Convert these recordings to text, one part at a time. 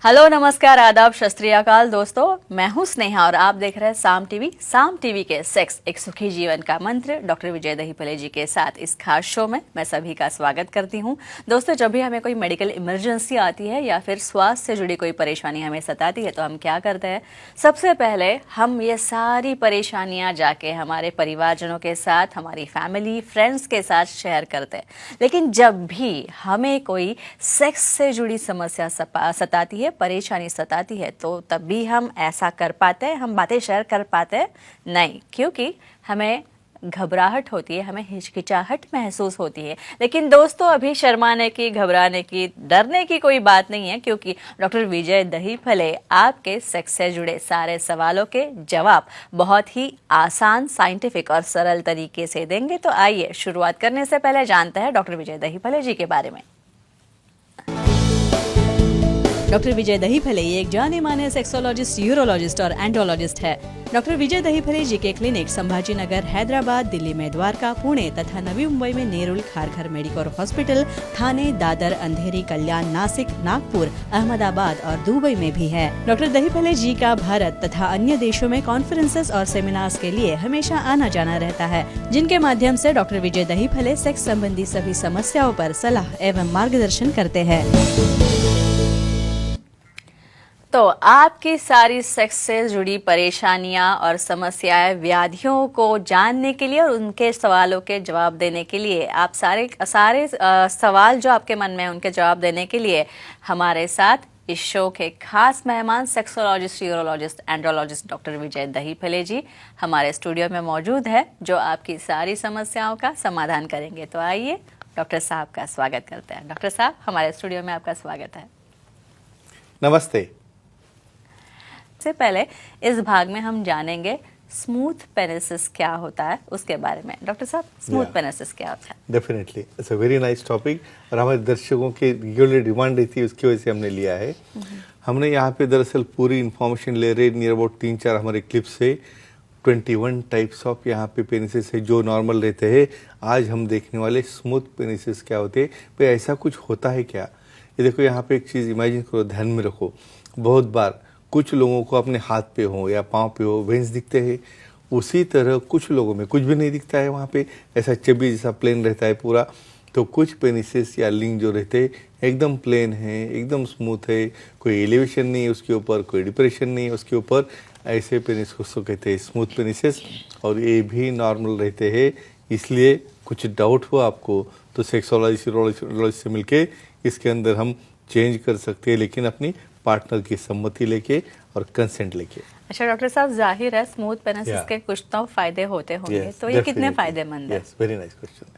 Hello, नमस्कार, आदाब, सत श्री अकाल दोस्तों। मैं हूं स्नेहा और आप देख रहे हैं साम टीवी के सेक्स एक सुखी जीवन का मंत्र डॉक्टर विजय दहीफले जी के साथ इस खास शो में मैं सभी का स्वागत करती हूं। दोस्तों, जब भी हमें कोई मेडिकल इमरजेंसी आती है या फिर स्वास्थ्य से जुड़ी कोई परेशानी हमें सताती है तो हम क्या करते हैं? सबसे पहले हम ये सारी परेशानियां जाके हमारे परिवारजनों के साथ, हमारी फैमिली फ्रेंड्स के साथ शेयर करते हैं। लेकिन जब भी हमें कोई सेक्स से जुड़ी समस्या सताती है, परेशानी सताती है, तो तब भी हम ऐसा कर पाते हैं, हम बातें शेयर कर पाते हैं? नहीं, क्योंकि हमें घबराहट होती है, हमें हिचकिचाहट महसूस होती है। लेकिन दोस्तों, अभी शर्माने की, घबराने की, डरने की कोई बात नहीं है, क्योंकि डॉक्टर विजय दहीफले आपके सेक्स से जुड़े सारे सवालों के जवाब बहुत ही आसान, साइंटिफिक और सरल तरीके से देंगे। तो आइए शुरुआत करने से पहले जानते हैं डॉक्टर विजय दहीफले जी के बारे में। डॉक्टर विजय दहीफले एक जाने माने सेक्सोलॉजिस्ट, यूरोलॉजिस्ट और एंडोलॉजिस्ट है। डॉक्टर विजय दहीफले जी के क्लिनिक संभाजी नगर, हैदराबाद, दिल्ली में द्वारका, पुणे तथा नवी मुंबई में नेरुल, खारघर मेडिकोर हॉस्पिटल, थाने, दादर, अंधेरी, कल्याण, नासिक, नागपुर, अहमदाबाद और दुबई में भी है। डॉक्टर दहीफले जी का भारत तथा अन्य देशों में कॉन्फ्रेंसेस और सेमिनार्स के लिए हमेशा आना जाना रहता है, जिनके माध्यम से डॉक्टर विजय दहीफले सेक्स संबंधी सभी समस्याओं पर सलाह एवं मार्गदर्शन करते हैं। तो आपकी सारी सेक्स से जुड़ी परेशानियां और समस्याएं, व्याधियों को जानने के लिए और उनके सवालों के जवाब देने के लिए, आप सारे सवाल जो आपके मन में हैं उनके जवाब देने के लिए हमारे साथ इस शो के खास मेहमान सेक्सोलॉजिस्ट, यूरोलॉजिस्ट, एंड्रोलॉजिस्ट डॉक्टर विजय दहीफले जी हमारे स्टूडियो में मौजूद है, जो आपकी सारी समस्याओं का समाधान करेंगे। तो आइए डॉक्टर साहब का स्वागत करते हैं। डॉक्टर साहब, हमारे स्टूडियो में आपका स्वागत है। नमस्ते। से पहले इस भाग में हम जानेंगे स्मूथ पेनिसिस क्या होता है, उसके बारे में। डॉक्टर साहब, स्मूथ पेनिसिस क्या होता है? Definitely it's a very nice topic और हमारे दर्शकों की रेगुलर डिमांड रही थी, उसकी वजह से हमने लिया है। हमने यहाँ पे दरअसल पूरी इन्फॉर्मेशन ले रहे नियर अबाउट 3-4 हमारे क्लिप्स से 21 टाइप्स ऑफ यहाँ पे पेनिसिस है जो नॉर्मल रहते हैं। आज हम देखने वाले स्मूथ पेनिसिस क्या होते हैं। भाई ऐसा कुछ होता है क्या? ये देखो, यहाँ पे एक चीज़ इमेजिन करो, ध्यान में रखो। बहुत बार कुछ लोगों को अपने हाथ पे हो या पाँव पे हो वेंस दिखते हैं, उसी तरह कुछ लोगों में कुछ भी नहीं दिखता है, वहाँ पे ऐसा चबी जैसा प्लेन रहता है पूरा। तो कुछ पेनिसेस या लिंग जो रहते हैं एकदम प्लेन है, एकदम स्मूथ है, कोई एलिवेशन नहीं है उसके ऊपर, कोई डिप्रेशन नहीं है उसके ऊपर। ऐसे पेनिस को कहते हैं स्मूथ पेनिसेस, और ये भी नॉर्मल रहते हैं। इसलिए कुछ डाउट हो आपको तो सेक्सोलॉजिस्ट, यूरोलॉजिस्ट से मिलके इसके अंदर हम चेंज कर सकते हैं, लेकिन अपनी पार्टनर की सम्मति लेके और कंसेंट लेके। अच्छा डॉक्टर साहब, जाहिर है स्मूथ पेनिसिस के कुछ तो फायदे होते होंगे, तो ये कितने फायदेमंद है? Very nice question.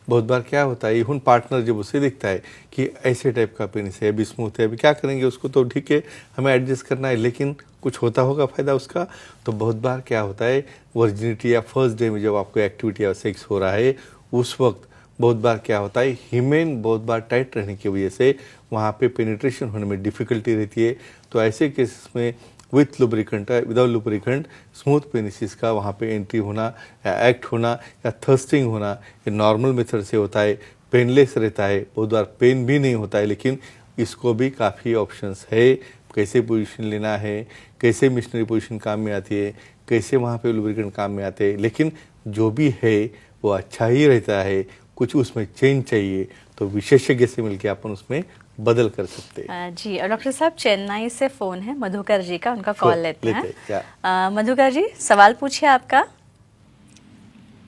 बहुत बार क्या होता है, इवन पार्टनर जब उसे दिखता है कि ऐसे टाइप का पेनिस है, अभी स्मूथ है, अभी क्या करेंगे उसको, तो ठीक है हमें एडजस्ट करना है, लेकिन कुछ होता होगा फायदा उसका। तो बहुत बार क्या होता है, वर्जिनिटी या फर्स्ट डे में जब आपको एक्टिविटी या सेक्स हो रहा है, उस वक्त बहुत बार क्या होता है, हीमेन बहुत बार टाइट रहने की वजह से वहाँ पे पेनिट्रेशन होने में डिफ़िकल्टी रहती है। तो ऐसे केसेस में विथ लुब्रिकेंट या विदाउट लुब्रिकेंट स्मूथ पेनिसिस का वहाँ पे एंट्री होना या एक्ट होना या थर्स्टिंग होना, ये नॉर्मल मेथड से होता है, पेनलेस रहता है, बहुत बार पेन भी नहीं होता है। लेकिन इसको भी काफ़ी ऑप्शंस है, कैसे पोजीशन लेना है, कैसे मिशनरी पोजीशन काम में आती है, कैसे वहाँ पे लुब्रिकेंट काम में आते हैं। लेकिन जो भी है वो अच्छा ही रहता है, कुछ उसमें चेंज चाहिए तो विशेषज्ञ से मिलकर अपन उसमें बदल कर सकते हैं। जी, और डॉक्टर साहब, चेन्नई से फोन है मधुकर जी का, उनका कॉल लेते हैं। मधुकर जी, सवाल पूछिए आपका।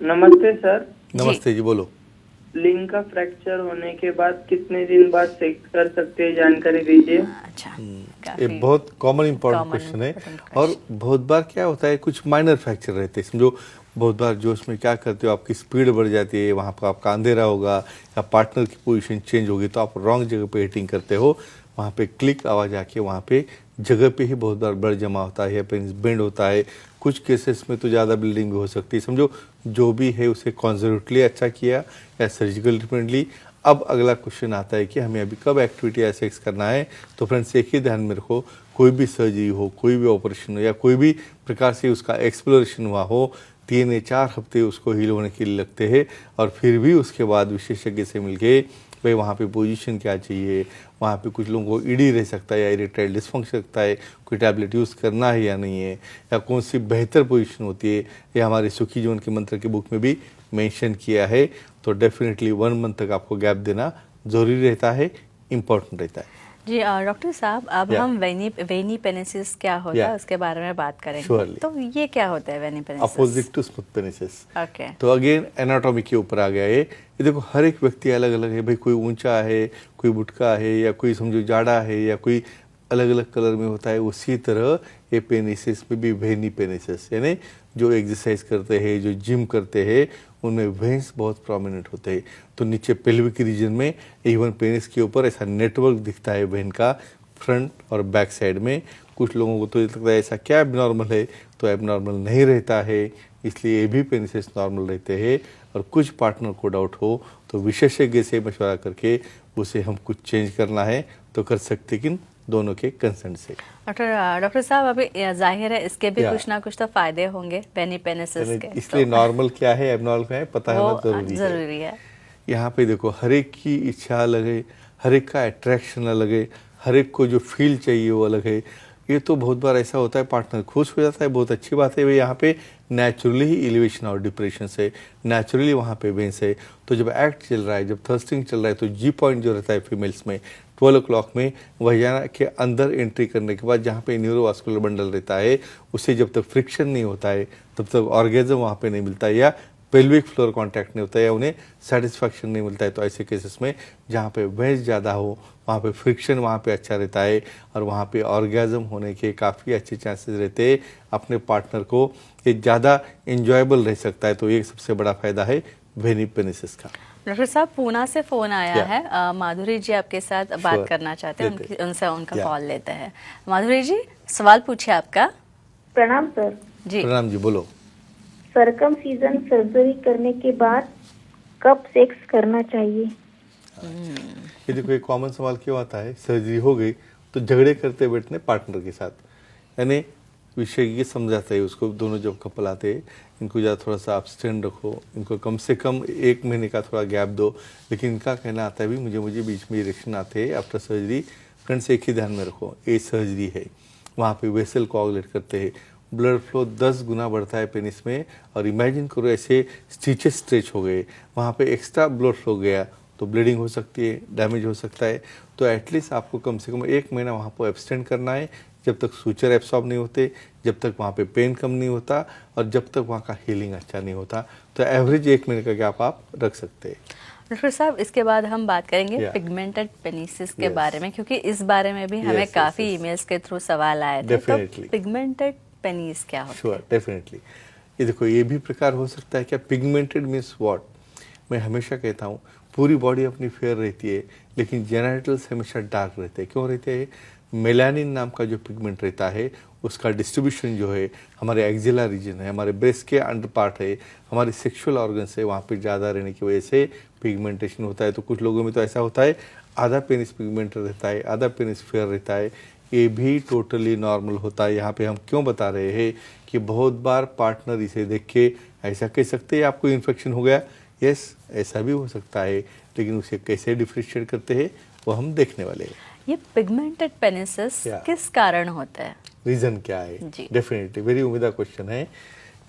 नमस्ते सर। नमस्ते जी, बोलो। लिंग का फ्रैक्चर होने के बाद कितने दिन बाद सेक्स कर सकते हैं, जानकारी दीजिए। अच्छा, ये बहुत कॉमन इंपॉर्टेंट क्वेश्चन है। और बहुत बार क्या होता है, कुछ माइनर फ्रैक्चर रहते हैं, समझो बहुत बार जो उसमें क्या करते हो, आपकी स्पीड बढ़ जाती है, वहाँ पर आपका अंधेरा होगा या पार्टनर की पोजीशन चेंज होगी तो आप रॉन्ग जगह पे हिटिंग करते हो, वहाँ पे क्लिक आवाज़ आके वहाँ पे जगह पे ही बहुत बार ब्लड जमा होता है या पेनिस बेंड होता है। कुछ केसेस में तो ज़्यादा ब्लीडिंग भी हो सकती है। समझो जो भी है उसे कॉन्जर्वेटिवली अच्छा किया या सर्जिकल ट्रीटमेंटली। अब अगला क्वेश्चन आता है कि हमें अभी कब एक्टिविटी या सेक्स करना है। तो फ्रेंड्स, एक ही ध्यान में रखो, कोई भी सर्जरी हो, कोई भी ऑपरेशन हो या कोई भी प्रकार से उसका एक्सप्लोरेशन हुआ हो, 3 या 4 हफ्ते उसको हील होने के लिए लगते हैं। और फिर भी उसके बाद विशेषज्ञ से मिलके भाई वहाँ पे पोजीशन क्या चाहिए, वहाँ पे कुछ लोगों को ईडी रह सकता है या इरेक्टाइल डिस्फंक्शन सकता है, कोई टैबलेट यूज़ करना है या नहीं है, या कौन सी बेहतर पोजीशन होती है, ये हमारे सुखी जीवन के मंत्र की बुक में भी मेंशन किया है। तो डेफिनेटली 1 मंथ तक आपको गैप देना ज़रूरी रहता है, इम्पोर्टेंट रहता है। जी डॉक्टर साहब, अब हम वेनी पेनिसिस क्या होता है उसके बारे में बात करेंगे। Surely. तो ये क्या होता है वेनी पेनिसिस? अपोजिट टू स्मूथ पेनिसिस। ओके। तो अगेन एनाटॉमी के ऊपर आ गया ये देखो हर एक व्यक्ति अलग अलग है भाई, कोई ऊंचा है, कोई बुटका है, या कोई समझो जाड़ा है, या कोई अलग अलग कलर में होता है। उसी तरह ये पेनिसिस में भी वेनी पेनिसिस, यानी जो एक्सरसाइज करते हैं, जो जिम करते हैं, उनमें वेन्स बहुत प्रोमिनेंट होते हैं। तो नीचे पेल्विक रीजन में, इवन पेनिस के ऊपर ऐसा नेटवर्क दिखता है वेन का, फ्रंट और बैक साइड में। कुछ लोगों को तो लगता है ऐसा क्या एबनॉर्मल है, तो एबनॉर्मल नहीं रहता है, इसलिए ये भी पेनिसिस नॉर्मल रहते हैं। और कुछ पार्टनर को डाउट हो तो विशेषज्ञ से मशवरा करके उसे हम कुछ चेंज करना है तो कर सकते, किन दोनों के कंसेंट से। डॉक्टर साहब, अभी जाहिर है इसके भी या। कुछ ना कुछ तो फायदे होंगे वेनी पेनिसिस के, इसलिए तो नॉर्मल क्या है, एबनॉर्मल क्या है, पता होना जरूरी है। यहाँ पे देखो हर एक की इच्छा अलग है, हर एक का अट्रैक्शन अलग है, हर एक को जो फील चाहिए वो अलग है। ये तो बहुत बार ऐसा होता है पार्टनर खुश हो जाता है, बहुत अच्छी बात है, वे यहाँ पे नेचुरली ही एलिवेशन और डिप्रेशन से नेचुरली वहाँ पे वेंस है। तो जब एक्ट चल रहा है, जब थर्स्टिंग चल रहा है, तो जी पॉइंट जो रहता है फीमेल्स में 12 o'clock में वजाना के अंदर एंट्री करने के बाद जहाँ पे न्यूरोवास्कुलर बंडल रहता है, उससे जब तक फ्रिक्शन नहीं होता है तब तक ऑर्गेजम वहाँ पे नहीं मिलता है, या पेल्विक फ्लोर कांटेक्ट नहीं होता है, या उन्हें सेटिस्फैक्शन नहीं मिलता है। तो ऐसे केसेस में जहाँ पे वेंस ज़्यादा हो, वहाँ पे फ्रिक्शन वहाँ पे अच्छा रहता है, और वहाँ पे ऑर्गेजम होने के काफ़ी अच्छे चांसेस रहते हैं। अपने पार्टनर को ये ज़्यादा इंजॉयबल रह सकता है। तो ये सबसे बड़ा फायदा है वेनी पेनिसिस का। डॉक्टर साहब, पूना से फोन आया है, माधुरी जी आपके साथ बात करना चाहते हैं, उनसे उनका कॉल लेते हैं। माधुरी जी, सवाल पूछिए आपका। प्रणाम सर। जी प्रणाम जी, बोलो। सरकमसीजन सर्जरी करने के बाद कब सेक्स करना चाहिए? ये देखो एक कॉमन सवाल क्यों आता है, सर्जरी हो गई तो झगड़े करते बैठने पार्टनर के साथ, यानी विशेषज्ञ समझाते हैं उसको, दोनों जब कपल आते हैं, इनको ज़्यादा थोड़ा सा अब्सटेंड रखो, इनको कम से कम 1 महीने का थोड़ा गैप दो। लेकिन इनका कहना आता है भी मुझे बीच में इरेक्शन आते हैं आफ्टर सर्जरी। फ्रेंड्स, एक ही ध्यान में रखो, ये सर्जरी है, वहाँ पे वेसल कोआगुलेट करते हैं, ब्लड फ्लो 10 गुना बढ़ता है पेनिस में। और इमेजिन करो ऐसे स्टिचेस स्ट्रेच हो गए, वहाँ पे एक्स्ट्रा ब्लड फ्लो गया तो ब्लीडिंग हो सकती है, डैमेज हो सकता है। तो एटलीस्ट आपको कम से कम 1 महीना वहाँ पर एब्सटेंड करना है, जब तक सूचर एब्सॉर्ब नहीं होते, जब तक वहाँ पे पेन कम नहीं होता, और जब तक वहाँ का हीलिंग अच्छा नहीं होता। तो एवरेज 1 महीने का गैप आप रख सकते हैं। डॉक्टर साहब, इसके बाद हम बात करेंगे पिगमेंटेड पेनिसिस के बारे में, क्योंकि इस बारे में भी हमें काफी ईमेल्स के थ्रू सवाल आए थे। तो पिगमेंटेड पेनिस क्या होता है? Sure, definitely. ये देखो ये भी प्रकार हो सकता है क्या, पिगमेंटेड मीन्स व्हाट। मैं हमेशा कहता हूँ पूरी बॉडी अपनी फेयर रहती है, लेकिन जेनिटल्स हमेशा डार्क रहते हैं। क्यों रहते हैं? मेलानिन नाम का जो पिगमेंट रहता है उसका डिस्ट्रीब्यूशन जो है हमारे एक्जिला रीजन है, हमारे ब्रेस्ट के अंडर पार्ट है, हमारे सेक्सुअल ऑर्गन्स है, वहाँ पे ज़्यादा रहने की वजह से पिगमेंटेशन होता है। तो कुछ लोगों में तो ऐसा होता है आधा पेनिस पिगमेंटेड रहता है, आधा पेनिस फेयर रहता है। ये भी टोटली नॉर्मल होता है। यहाँ पे हम क्यों बता रहे हैं कि बहुत बार पार्टनर इसे देख के ऐसा कह सकते हैं आपको इन्फेक्शन हो गया। यस, ऐसा भी हो सकता है, लेकिन उसे कैसे डिफ्रेंशिएट करते हैं वो हम देखने वाले हैं। ये पिगमेंटेड पेनिसिस किस कारण होता है? रीजन क्या है? डेफिनेटली वेरी उम्मीदा क्वेश्चन है।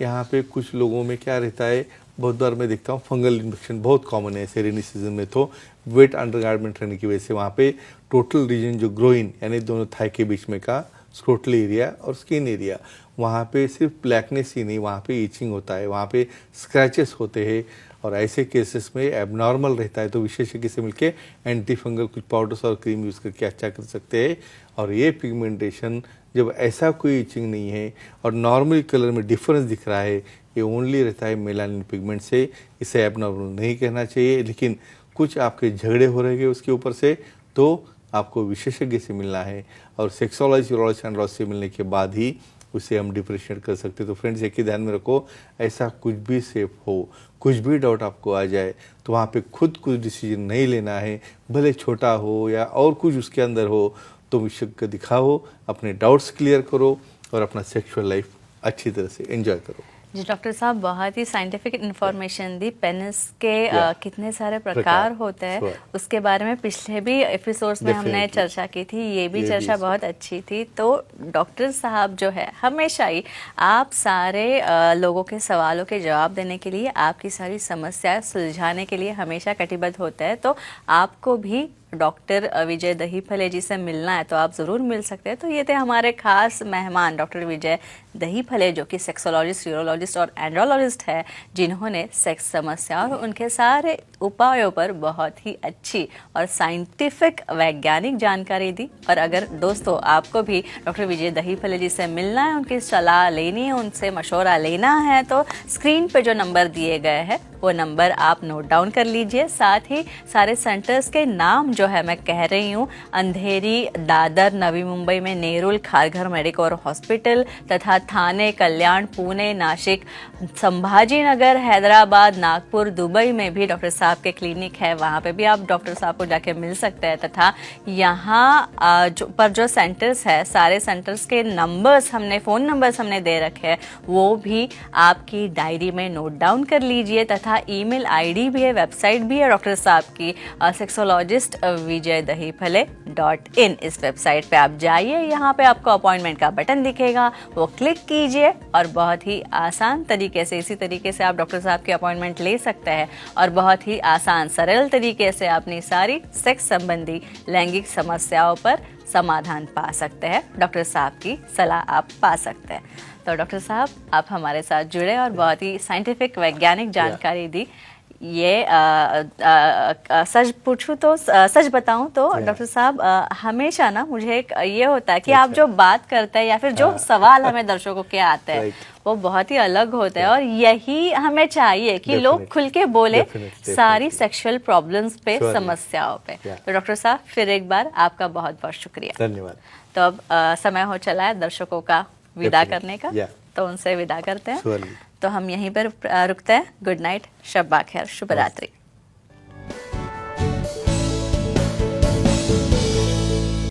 यहाँ पे कुछ लोगों में क्या रहता है, बहुत बार मैं देखता हूँ फंगल इन्फेक्शन बहुत कॉमन है ऐसे रेनी सीजन में। तो वेट अंडरगारमेंट रहने की वजह से वहाँ पे टोटल रीजन जो ग्रोइन यानी दोनों थाई के बीच में का स्क्रोटल एरिया और स्किन एरिया, वहाँ पे सिर्फ ब्लैकनेस ही नहीं, वहाँ पे ईचिंग होता है, वहाँ पे स्क्रैचेस होते हैं। और ऐसे केसेस में एबनॉर्मल रहता है तो विशेषज्ञ से मिलके एंटी फंगल कुछ पाउडर्स और क्रीम यूज़ करके अच्छा कर सकते हैं। और ये पिगमेंटेशन जब ऐसा कोई ईचिंग नहीं है और नॉर्मल कलर में डिफरेंस दिख रहा है, ये ओनली रहता है मेलानिन पिगमेंट से। इसे एबनॉर्मल नहीं कहना चाहिए, लेकिन कुछ आपके झगड़े हो रहे हैं उसके ऊपर से, तो आपको विशेषज्ञ से मिलना है और सेक्सोलॉजी यूरोलॉजी एंड्रोलॉजी से मिलने के बाद ही उसे हम डिफ्रेंशिएट कर सकते हैं। तो फ्रेंड्स, एक ही ध्यान में रखो, ऐसा कुछ भी सेफ हो, कुछ भी डाउट आपको आ जाए तो वहाँ पे खुद कुछ डिसीजन नहीं लेना है, भले छोटा हो या और कुछ उसके अंदर हो, तो विशेषज्ञ दिखाओ, अपने डाउट्स क्लियर करो और अपना सेक्सुअल लाइफ अच्छी तरह से एंजॉय करो। जी डॉक्टर साहब, बहुत ही साइंटिफिक इंफॉर्मेशन दी। पेनिस के Yeah. कितने सारे प्रकार प्रकार, होते हैं, sure. उसके बारे में पिछले भी एपिसोड्स में हमने Definitely. चर्चा की थी। ये भी ये भी चर्चा इसमें। बहुत अच्छी थी। तो डॉक्टर साहब जो है हमेशा ही आप सारे लोगों के सवालों के जवाब देने के लिए, आपकी सारी समस्याएं सुलझाने के लिए हमेशा कटिबद्ध होते हैं। तो आपको भी डॉक्टर विजय दहीफले जी से मिलना है तो आप ज़रूर मिल सकते हैं। तो ये थे हमारे खास मेहमान डॉक्टर विजय दहीफले, जो कि सेक्सोलॉजिस्ट, यूरोलॉजिस्ट और एंड्रोलॉजिस्ट है, जिन्होंने सेक्स समस्या और उनके सारे उपायों पर बहुत ही अच्छी और साइंटिफिक वैज्ञानिक जानकारी दी। और अगर दोस्तों आपको भी डॉक्टर विजय दहीफले जी से मिलना है, उनकी सलाह लेनी है, उनसे मशवरा लेना है, तो स्क्रीन पे जो नंबर दिए गए हैं वो नंबर आप नोट डाउन कर लीजिए। साथ ही सारे सेंटर्स के नाम जो है मैं कह रही हूँ, अंधेरी, दादर, नवी मुंबई में नेरुल खारघर मेडिकोर हॉस्पिटल, तथा थाने, कल्याण, पुणे, नासिक, संभाजी नगर, हैदराबाद, नागपुर, दुबई में भी डॉक्टर साहब के क्लिनिक है। वहाँ पे भी आप डॉक्टर साहब को जाके मिल सकते हैं। तथा यहाँ जो सेंटर्स है, सारे सेंटर्स के नंबर्स हमने, फ़ोन नंबर्स हमने दे रखे हैं, वो भी आपकी डायरी में नोट डाउन कर लीजिए। तथा ईमेल आईडी भी है, वेबसाइट भी है डॉक्टर साहब की, सेक्सोलॉजिस्ट विजय दहीफले .in। इस वेबसाइट पे आप जाइए, यहाँ पे आपको अपॉइंटमेंट का बटन दिखेगा, वो क्लिक कीजिए और बहुत ही आसान तरीके से, इसी तरीके से आप डॉक्टर साहब की अपॉइंटमेंट ले सकते हैं और बहुत ही आसान सरल तरीके से अपनी सारी सेक्स संबंधी लैंगिक समस्याओं पर समाधान पा सकते हैं। डॉक्टर साहब की सलाह आप पा सकते हैं। तो डॉक्टर साहब, आप हमारे साथ जुड़े और बहुत ही साइंटिफिक वैज्ञानिक जानकारी दी। ये सच पूछूं तो, सच बताऊं तो डॉक्टर साहब, हमेशा ना मुझे एक ये होता है कि आप जो बात करते हैं या फिर जो सवाल हमें दर्शकों के आते हैं वो बहुत ही अलग होते हैं, और यही हमें चाहिए कि लोग खुल के बोले सारी सेक्सुअल प्रॉब्लम्स पे, समस्याओं पे। तो डॉक्टर साहब, फिर एक बार आपका बहुत बहुत शुक्रिया। धन्यवाद। तो अब समय हो चला है दर्शकों का विदा करने का, तो उनसे विदा करते हैं। तो हम यहीं पर रुकते हैं। गुड नाइट, शब्बा खैर, शुभ रात्रि।